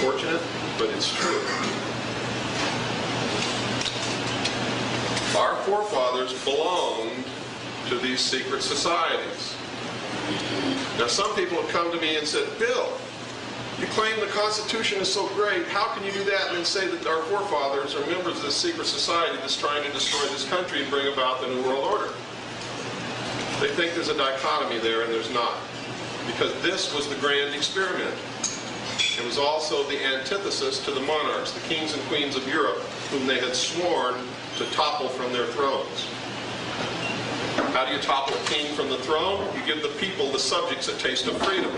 unfortunate, but it's true. Our forefathers belonged to these secret societies. Now, some people have come to me and said, Bill, you claim the Constitution is so great, how can you do that and then say that our forefathers are members of this secret society that's trying to destroy this country and bring about the New World Order? They think there's a dichotomy there, and there's not. Because this was the grand experiment. It was also the antithesis to the monarchs, the kings and queens of Europe, whom they had sworn to topple from their thrones. How do you topple a king from the throne? You give the people, the subjects, a taste of freedom.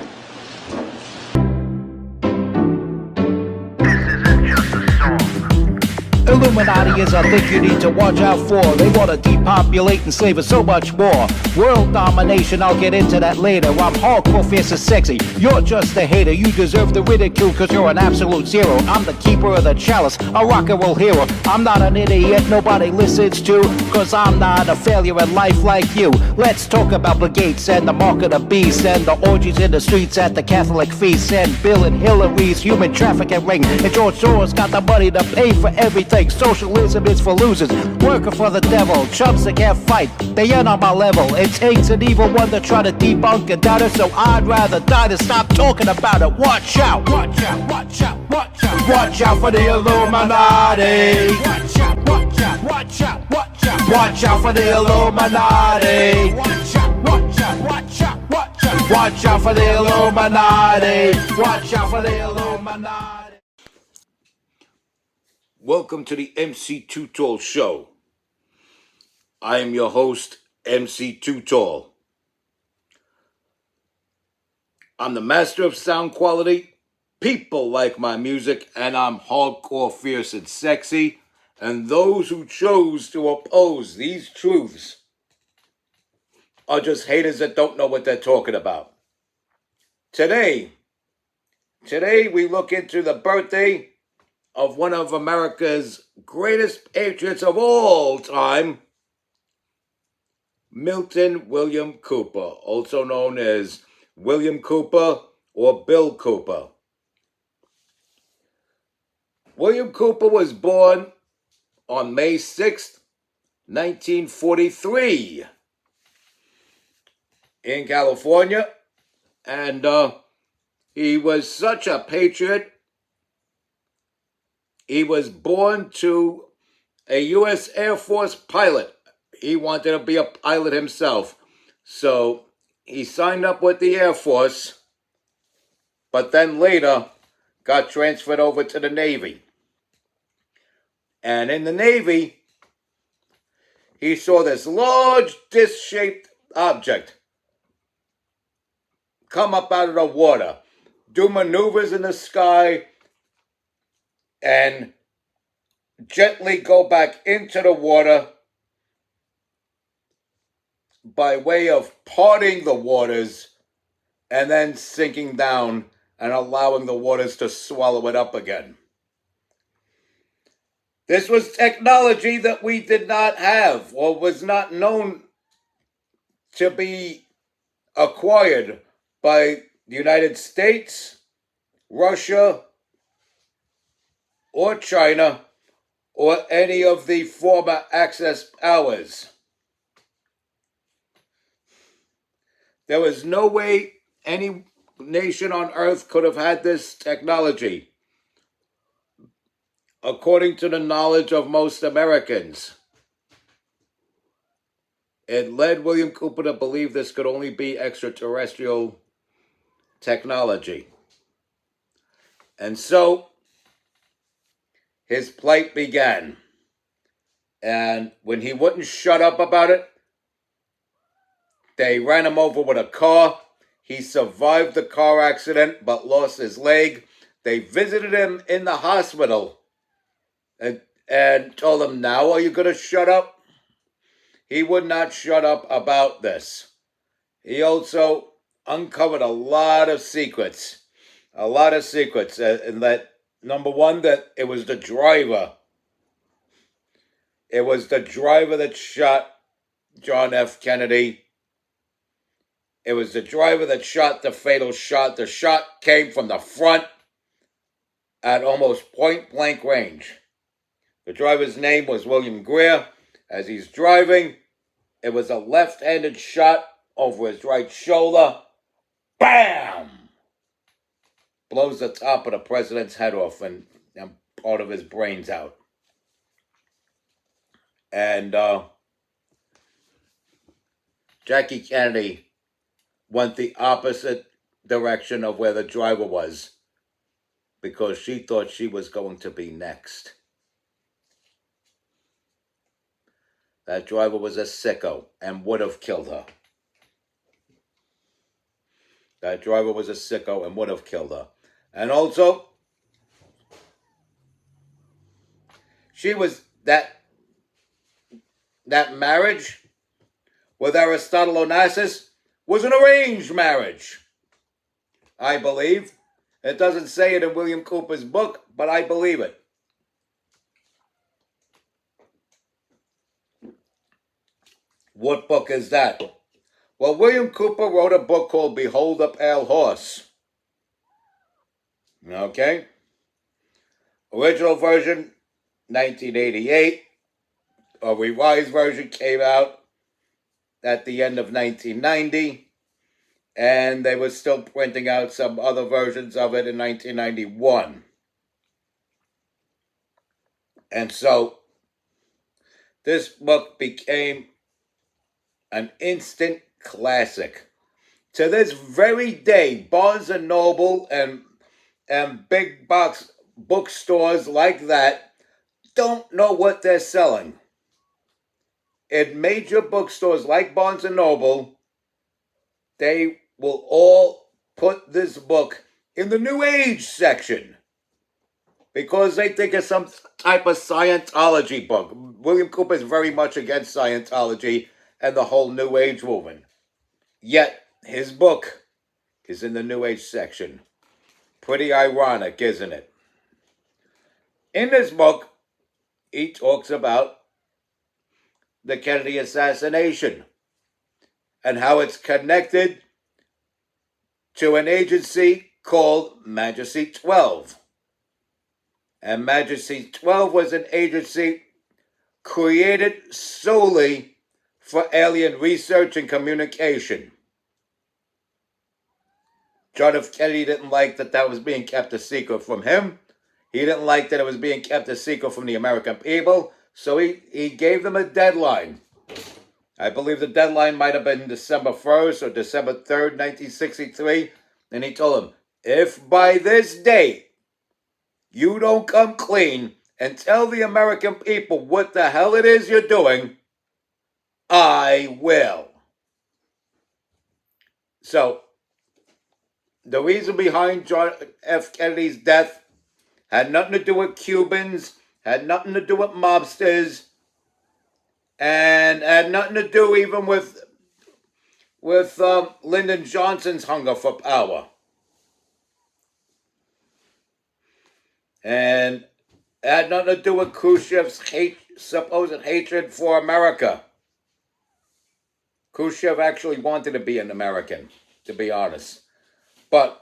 Illuminati is a thing you need to watch out for. They want to depopulate and slave us so much more. World domination, I'll get into that later. I'm hardcore, fierce and sexy. You're just a hater. You deserve the ridicule because you're an absolute zero. I'm the keeper of the chalice, a rock and roll hero. I'm not an idiot nobody listens to, because I'm not a failure in life like you. Let's talk about Bill Gates and the mark of the beast and the orgies in the streets at the Catholic feast and Bill and Hillary's human trafficking ring. And George Soros got the money to pay for everything. Socialism is for losers, working for the devil, chumps that can't fight, they ain't on my level. It takes an evil one to try to debunk a doubter, so I'd rather die than stop talking about it. Watch out, watch out, watch out, watch out. Watch out for the Illuminati. Watch out, watch out, watch out, watch out. Watch out for the Illuminati. Watch out, watch out, watch out, watch out. Watch out for the Illuminati. Watch out for the Illuminati. Welcome to the MC Too Tall Show. I am your host, MC Too Tall. I'm the master of sound quality. People like my music, and I'm hardcore, fierce, and sexy. And those who chose to oppose these truths are just haters that don't know what they're talking about. Today we look into the birthday of one of America's greatest patriots of all time, Milton William Cooper, also known as William Cooper or Bill Cooper. William Cooper was born on May 6th, 1943 in California, and he was such a patriot. He was born to a U.S. Air Force pilot. He wanted to be a pilot himself. So he signed up with the Air Force, but then later got transferred over to the Navy. And in the Navy, he saw this large disc-shaped object come up out of the water, do maneuvers in the sky, and gently go back into the water by way of parting the waters and then sinking down and allowing the waters to swallow it up again. This was technology that we did not have or was not known to be acquired by the United States, Russia, or China, or any of the former Axis powers. There was no way any nation on earth could have had this technology, according to the knowledge of most Americans. It led William Cooper to believe this could only be extraterrestrial technology. And so his plight began. And when he wouldn't shut up about it, they ran him over with a car. He survived the car accident but lost his leg. They visited him in the hospital and told him, now are you going to shut up? He would not shut up about this. He also uncovered a lot of secrets. And that, number one, that it was the driver. It was the driver that shot John F. Kennedy. It was the driver that shot the fatal shot. The shot came from the front at almost point-blank range. The driver's name was William Greer. As he's driving, it was a left-handed shot over his right shoulder. Bam! Blows the top of the president's head off and part of his brains out. And Jackie Kennedy went the opposite direction of where the driver was because she thought she was going to be next. That driver was a sicko and would have killed her. That driver was a sicko and would have killed her. And also, she was that marriage with Aristotle Onassis was an arranged marriage, I believe. It doesn't say it in William Cooper's book, but I believe it. What book is that? Well, William Cooper wrote a book called Behold a Pale Horse. Okay? Original version, 1988. A revised version came out at the end of 1990. And they were still printing out some other versions of it in 1991. And so, this book became an instant classic. To this very day, Barnes & Noble and big box bookstores like that don't know what they're selling. In major bookstores like Barnes & Noble, they will all put this book in the New Age section because they think it's some type of Scientology book. William Cooper is very much against Scientology and the whole New Age movement. Yet, his book is in the New Age section. Pretty ironic, isn't it? In this book, he talks about the Kennedy assassination and how it's connected to an agency called Majesty 12. And Majesty 12 was an agency created solely for alien research and communication. John F. Kennedy didn't like that was being kept a secret from him. He didn't like that it was being kept a secret from the American people. So he gave them a deadline. I believe the deadline might have been December 1st or December 3rd, 1963. And he told them, if by this date you don't come clean and tell the American people what the hell it is you're doing, I will. So, the reason behind John F. Kennedy's death had nothing to do with Cubans, had nothing to do with mobsters, and had nothing to do even with Lyndon Johnson's hunger for power. And it had nothing to do with Khrushchev's supposed hatred for America. Khrushchev actually wanted to be an American, to be honest. But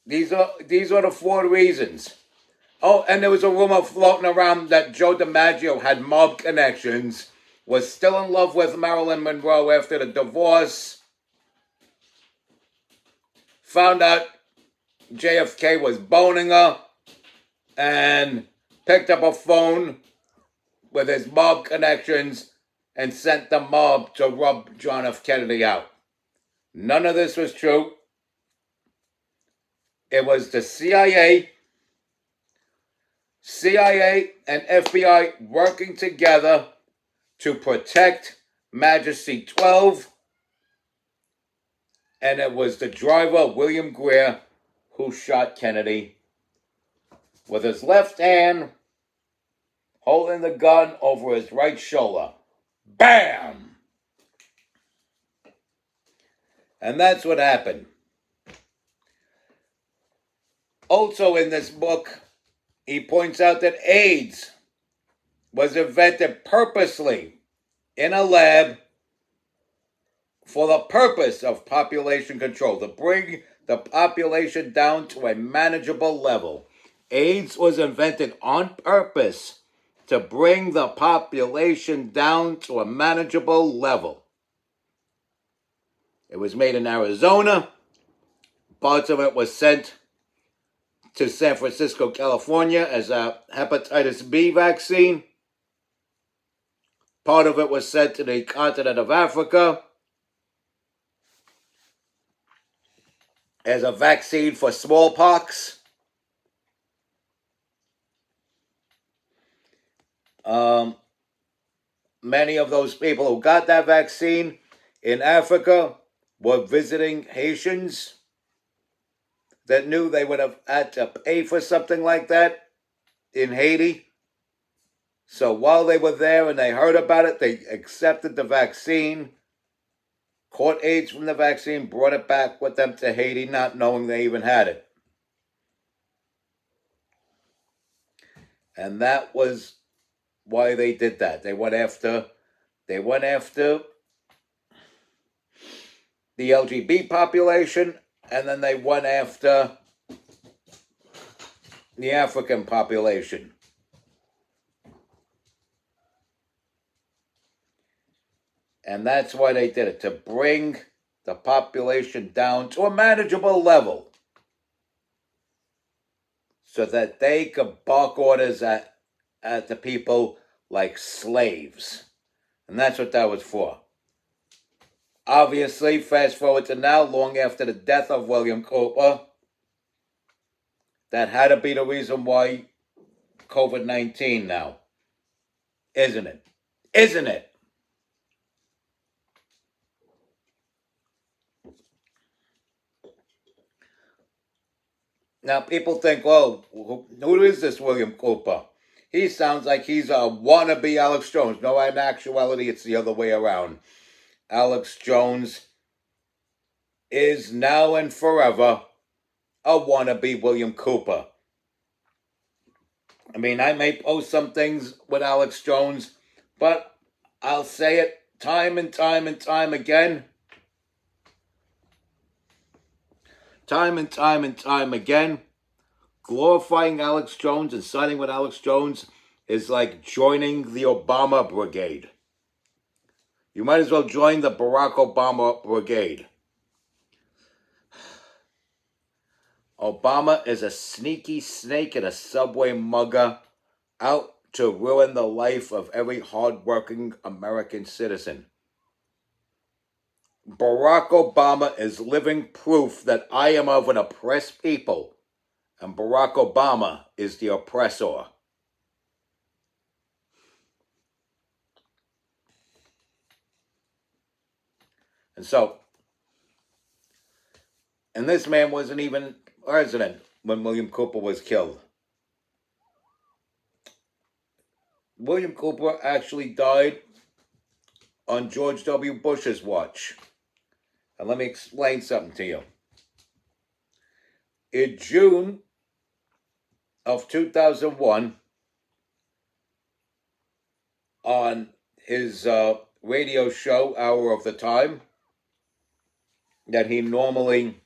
these are the four reasons. Oh, and there was a rumor floating around that Joe DiMaggio had mob connections, was still in love with Marilyn Monroe after the divorce, found out JFK was boning her, and picked up a phone with his mob connections and sent the mob to rub John F. Kennedy out. None of this was true. It was the CIA and FBI working together to protect Majesty 12. And it was the driver, William Greer, who shot Kennedy with his left hand holding the gun over his right shoulder. Bam! And that's what happened. Also in this book, he points out that AIDS was invented purposely in a lab for the purpose of population control, to bring the population down to a manageable level. AIDS was invented on purpose to bring the population down to a manageable level. It was made in Arizona. Parts of it was sent to San Francisco, California as a hepatitis B vaccine. Part of it was sent to the continent of Africa as a vaccine for smallpox. Many of those people who got that vaccine in Africa were visiting Haitians that knew they would have had to pay for something like that in Haiti. So while they were there and they heard about it, they accepted the vaccine, caught AIDS from the vaccine, brought it back with them to Haiti, not knowing they even had it. And that was why they did that. They went after the LGBT population, and then they went after the African population. And that's why they did it, to bring the population down to a manageable level so that they could bark orders at the people like slaves. And that's what that was for. Obviously, fast forward to now, long after the death of William Cooper, that had to be the reason why COVID-19 now. Isn't it? Isn't it? Now, people think, well, who is this William Cooper? He sounds like he's a wannabe Alex Jones. No, in actuality, it's the other way around. Alex Jones is now and forever a wannabe William Cooper. I mean, I may post some things with Alex Jones, but I'll say it time and time and time again. Time and time and time again, glorifying Alex Jones and siding with Alex Jones is like joining the Obama brigade. You might as well join the Barack Obama brigade. Obama is a sneaky snake and a subway mugger out to ruin the life of every hardworking American citizen. Barack Obama is living proof that I am of an oppressed people, and Barack Obama is the oppressor. And so, and this man wasn't even president when William Cooper was killed. William Cooper actually died on George W. Bush's watch. And let me explain something to you. In June of 2001, on his radio show, Hour of the Time, that he normally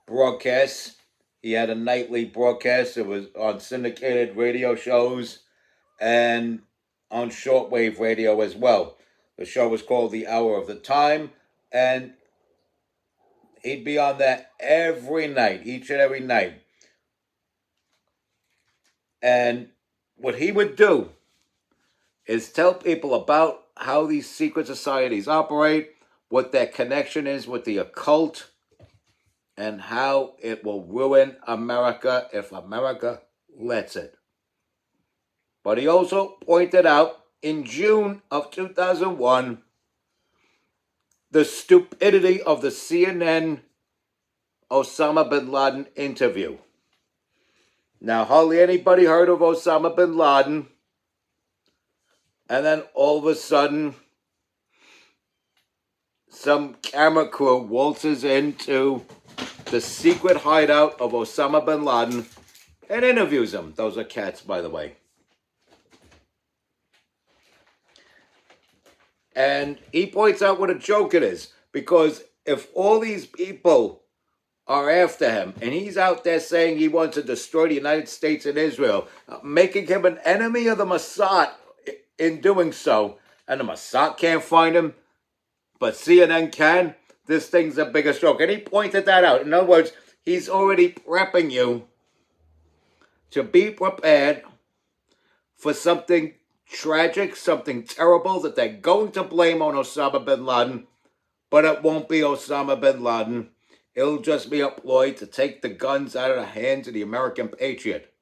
broadcasts, he had a nightly broadcast. It was on syndicated radio shows and on shortwave radio as well. The show was called The Hour of the Time, and he'd be on that every night, each and every night. And what he would do is tell people about how these secret societies operate, what their connection is with the occult, and how it will ruin America if America lets it. But he also pointed out in June of 2001 the stupidity of the CNN Osama bin Laden interview. Now, hardly anybody heard of Osama bin Laden. And then all of a sudden, some camera crew waltzes into the secret hideout of Osama bin Laden and interviews him. Those are cats, by the way. And he points out what a joke it is. Because if all these people are after him, and he's out there saying he wants to destroy the United States and Israel, making him an enemy of the Mossad in doing so. And the Mossad can't find him, but CNN can. This thing's a bigger stroke. And he pointed that out. In other words, he's already prepping you to be prepared for something tragic, something terrible that they're going to blame on Osama bin Laden, but it won't be Osama bin Laden. It'll just be a ploy to take the guns out of the hands of the American patriot.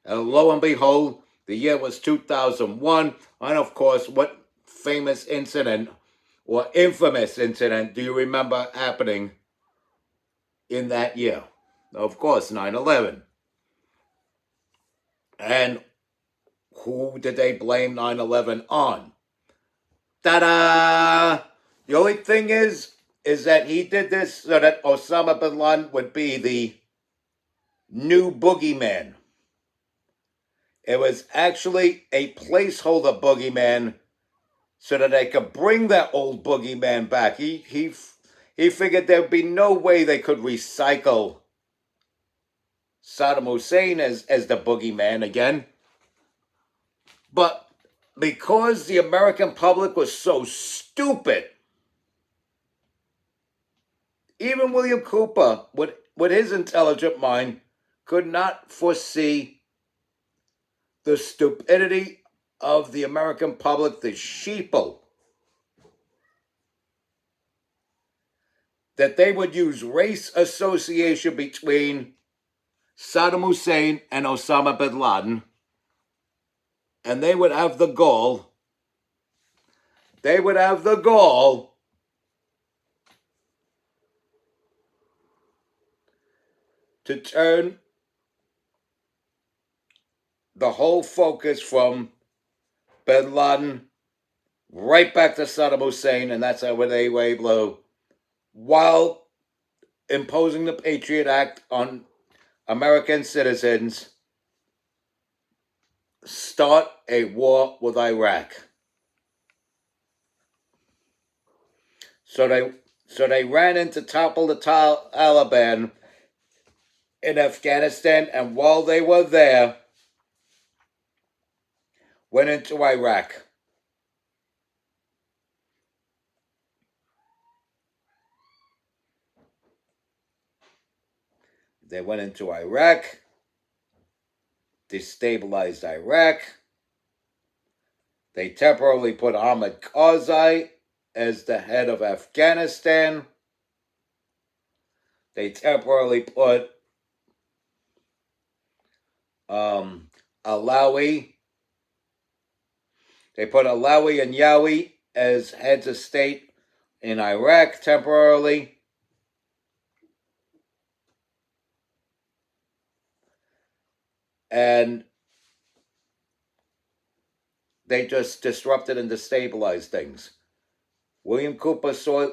And lo and behold, the year was 2001. And of course, what famous incident or infamous incident do you remember happening in that year? Of course, 9/11. And who did they blame 9/11 on? Ta-da! The only thing is that he did this so that Osama bin Laden would be the new boogeyman. It was actually a placeholder boogeyman so that they could bring that old boogeyman back. He figured there'd be no way they could recycle Saddam Hussein as the boogeyman again. But because the American public was so stupid, even William Cooper, with his intelligent mind, could not foresee the stupidity of the American public, the sheeple, that they would use race association between Saddam Hussein and Osama bin Laden, and they would have the gall to turn the whole focus from bin Laden right back to Saddam Hussein, and that's how they were able to, while imposing the Patriot Act on American citizens, start a war with Iraq. So they ran in to topple the Taliban in Afghanistan, and while they were there, went into Iraq. They went into Iraq, destabilized Iraq. They temporarily put Ahmed Karzai as the head of Afghanistan. They temporarily put Alawi. They put Alawi and Yawi as heads of state in Iraq temporarily. And they just disrupted and destabilized things. William Cooper saw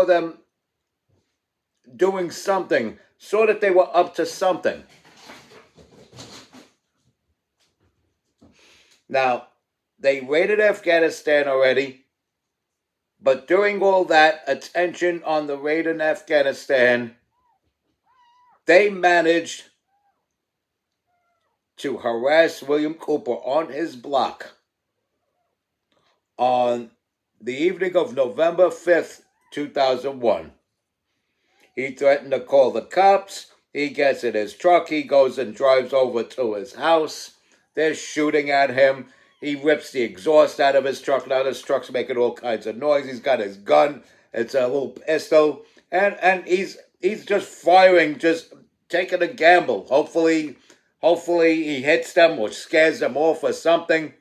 them doing something, saw that they were up to something. Now, they raided Afghanistan already, but during all that attention on the raid in Afghanistan, they managed to harass William Cooper on his block on the evening of November 5th, 2001. He threatened to call the cops. He gets in his truck. He goes and drives over to his house. They're shooting at him. He rips the exhaust out of his truck. Now his truck's making all kinds of noise. He's got his gun. It's a little pistol. And he's just firing, just taking a gamble. Hopefully he hits them or scares them off or something.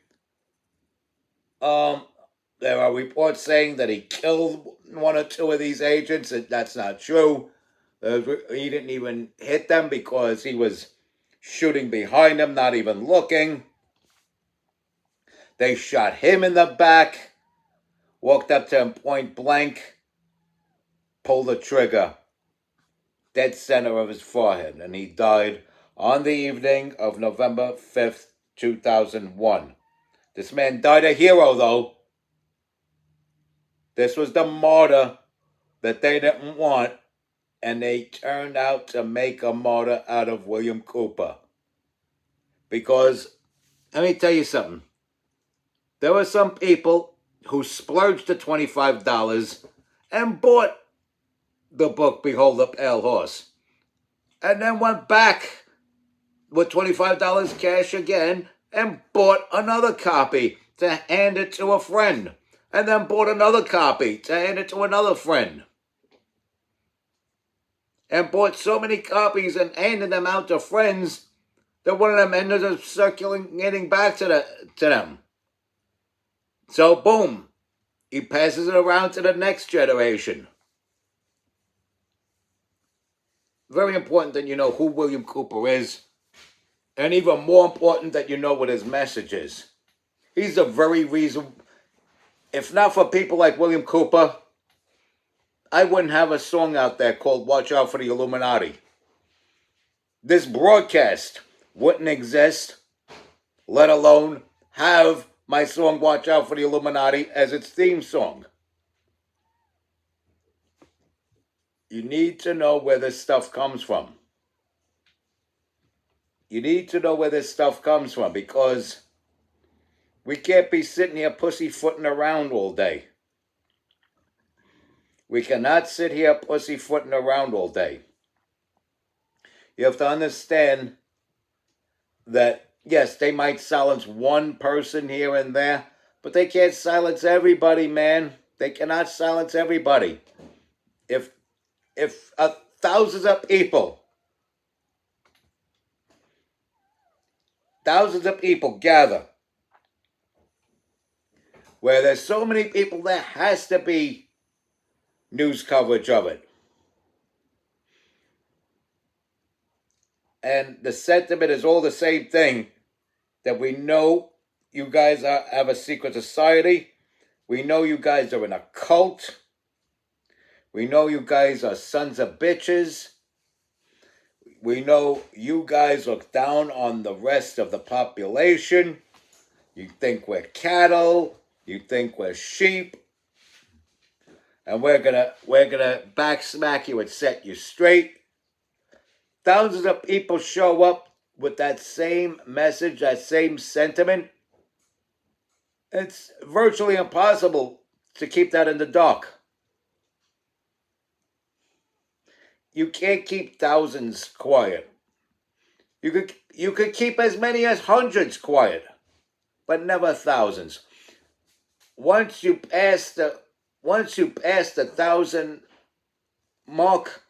There are reports saying that he killed one or two of these agents. That's not true. He didn't even hit them because he was shooting behind them, not even looking. They shot him in the back, walked up to him point blank, pulled the trigger, dead center of his forehead, and he died on the evening of November 5th, 2001. This man died a hero, though. This was the martyr that they didn't want and they turned out to make a martyr out of William Cooper. Because, let me tell you something. There were some people who splurged the $25 and bought the book Behold the Pale Horse, and then went back with $25 cash again and bought another copy to hand it to a friend, and then bought another copy to hand it to another friend, and bought so many copies and handed them out to friends that one of them ended up circulating back to them. So boom, he passes it around to the next generation. Very important that you know who William Cooper is, and even more important that you know what his message is. He's the very reason, if not for people like William Cooper, I wouldn't have a song out there called Watch Out for the Illuminati. This broadcast wouldn't exist, let alone have my song Watch Out for the Illuminati as its theme song. You need to know where this stuff comes from. You need to know where this stuff comes from, because we can't be sitting here pussyfooting around all day. We cannot sit here pussyfooting around all day. You have to understand that, yes, they might silence one person here and there, but they can't silence everybody, man. They cannot silence everybody. If thousands of people gather where there's so many people, there has to be news coverage of it. And the sentiment is all the same thing, that we know you guys have a secret society. We know you guys are in a cult. We know you guys are sons of bitches. We know you guys look down on the rest of the population. You think we're cattle. You think we're sheep. And we're gonna back smack you and set you straight. Thousands of people show up with that same message, that same sentiment. It's virtually impossible to keep that in the dark. You can't keep thousands quiet. You could keep as many as hundreds quiet, but never thousands. Once you pass the 1,000 mark,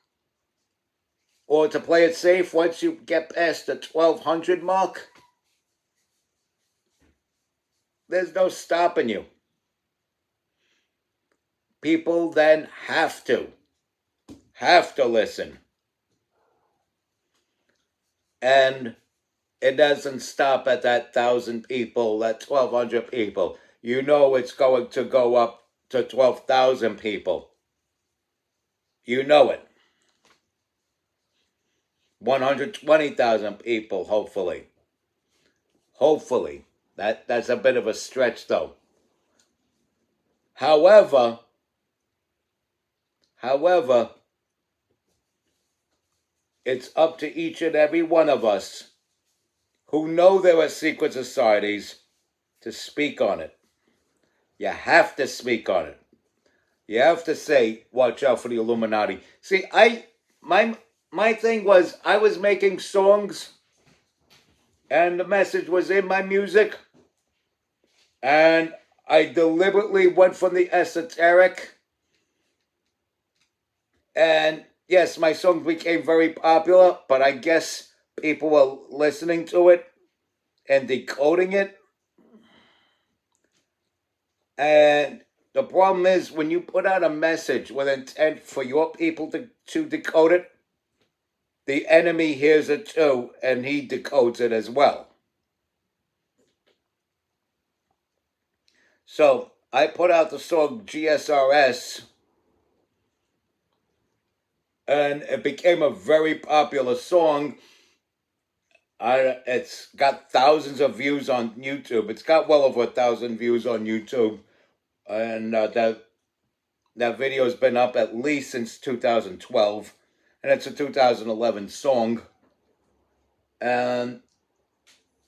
or to play it safe, once you get past the 1,200 mark, there's no stopping you. People then have to listen. And it doesn't stop at that 1,000 people, that 1,200 people. You know it's going to go up to 12,000 people. You know it. 120,000 people, hopefully. Hopefully. That's a bit of a stretch, though. However, it's up to each and every one of us who know there are secret societies to speak on it. You have to speak on it. You have to say, watch out for the Illuminati. See, my thing was, I was making songs, and the message was in my music, and I deliberately went from the esoteric, and yes, my songs became very popular, but I guess people were listening to it and decoding it. And the problem is, when you put out a message with intent for your people to decode it, the enemy hears it too, and he decodes it as well. So I put out the song GSRS, and it became a very popular song. It's got thousands of views on YouTube. It's got well over 1,000 views on YouTube. And that video's been up at least since 2012. and it's a 2011 song. And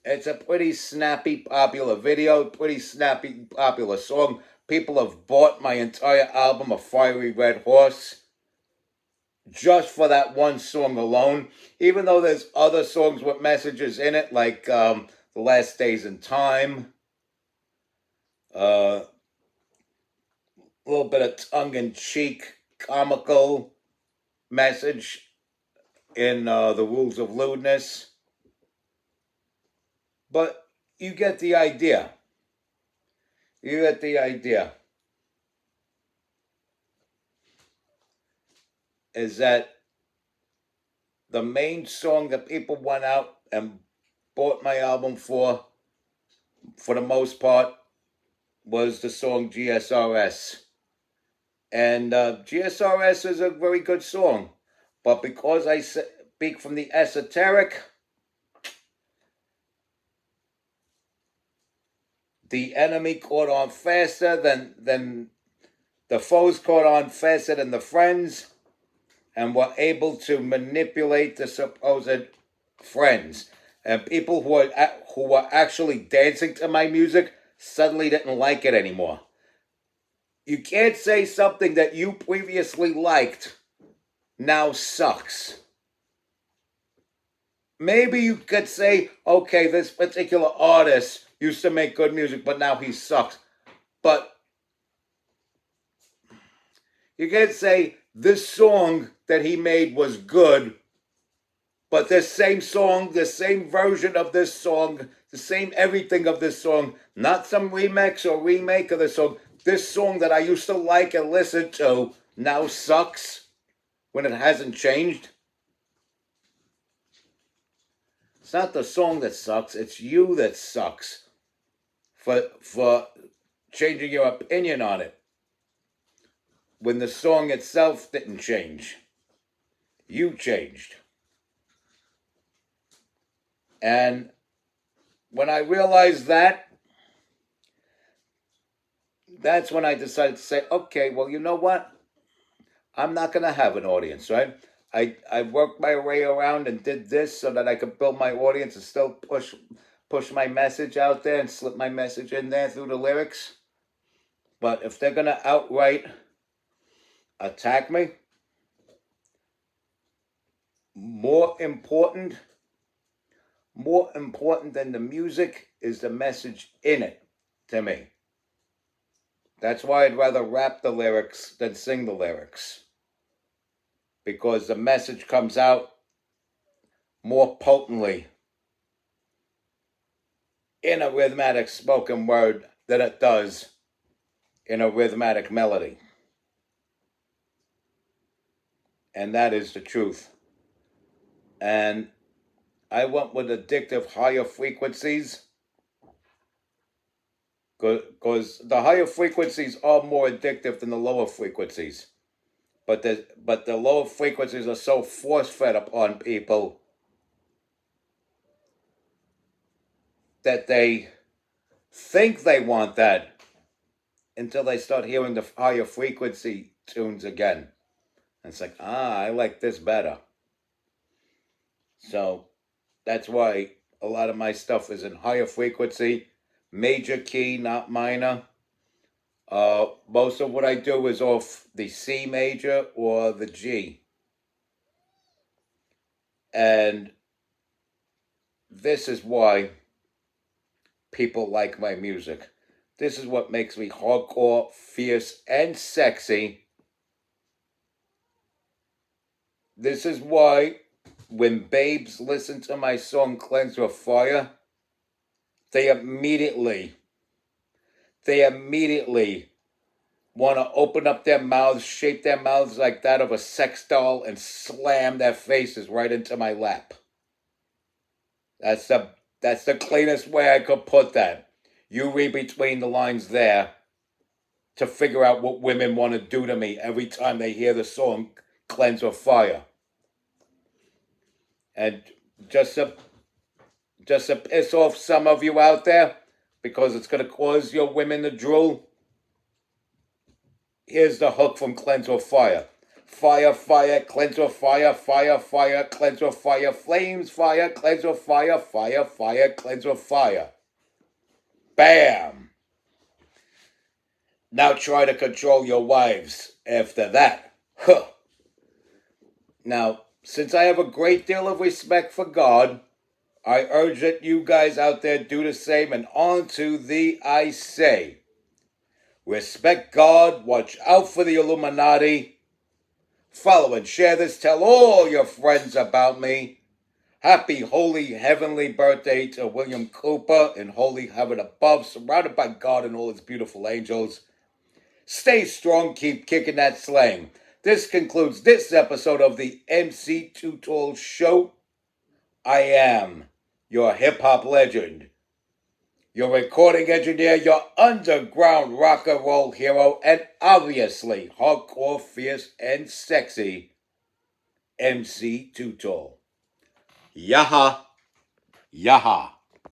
it's a pretty snappy, popular video, pretty snappy, popular song. People have bought my entire album, A Fiery Red Horse, just for that one song alone. Even though there's other songs with messages in it, like The Last Days in Time, a little bit of tongue-in-cheek, comical message in The Rules of Lewdness. But you get the idea. You get the idea. Is that the main song that people went out and bought my album for the most part, was the song GSRS. And GSRS is a very good song. But because I speak from the esoteric, the enemy caught on faster than the foes caught on faster than the friends, and were able to manipulate the supposed friends. And people who were actually dancing to my music suddenly didn't like it anymore. You can't say something that you previously liked now sucks. Maybe you could say, okay, this particular artist used to make good music, but now he sucks. But you can't say this song that he made was good, but this same song, the same version of this song, the same everything of this song, not some remix or remake of the song, this song that I used to like and listen to now sucks when it hasn't changed. It's not the song that sucks, it's you that sucks for changing your opinion on it when the song itself didn't change. You changed. And when I realized that, that's when I decided to say, okay, well, you know what? I'm not going to have an audience, right? I worked my way around and did this so that I could build my audience and still push my message out there and slip my message in there through the lyrics. But if they're going to outright attack me, more important than the music is the message in it to me. That's why I'd rather rap the lyrics than sing the lyrics. Because the message comes out more potently in a rhythmic spoken word than it does in a rhythmic melody. And that is the truth. And I went with addictive higher frequencies because the higher frequencies are more addictive than the lower frequencies. But the lower frequencies are so force-fed upon people that they think they want that until they start hearing the higher frequency tunes again. And it's like, I like this better. So that's why a lot of my stuff is in higher frequency, major key, not minor. Most of what I do is off the C major or the G. And this is why people like my music. This is what makes me hardcore, fierce, and sexy. This is why when babes listen to my song Cleanse Your Fire, they immediately want to open up their mouths, shape their mouths like that of a sex doll, and slam their faces right into my lap. That's the cleanest way I could put that. You read between the lines there to figure out what women want to do to me every time they hear the song Cleanse Your Fire. And just to piss off some of you out there, because it's going to cause your women to drool, here's the hook from Cleanse Your Fire. Fire, fire, cleanser, fire, fire, fire, cleanser, fire, flames, fire, cleanser, fire, fire, fire, cleanser, fire. Bam! Now try to control your wives after that. Huh. Now, since I have a great deal of respect for God, I urge that you guys out there do the same, and on to thee I say. Respect God, watch out for the Illuminati. Follow and share this, tell all your friends about me. Happy, holy, heavenly birthday to William Cooper in holy heaven above, surrounded by God and all his beautiful angels. Stay strong, keep kicking that slang. This concludes this episode of the MC Too Tall Show. I am your hip-hop legend, your recording engineer, your underground rock and roll hero, and obviously hardcore, fierce, and sexy MC Too Tall. Yaha, yaha.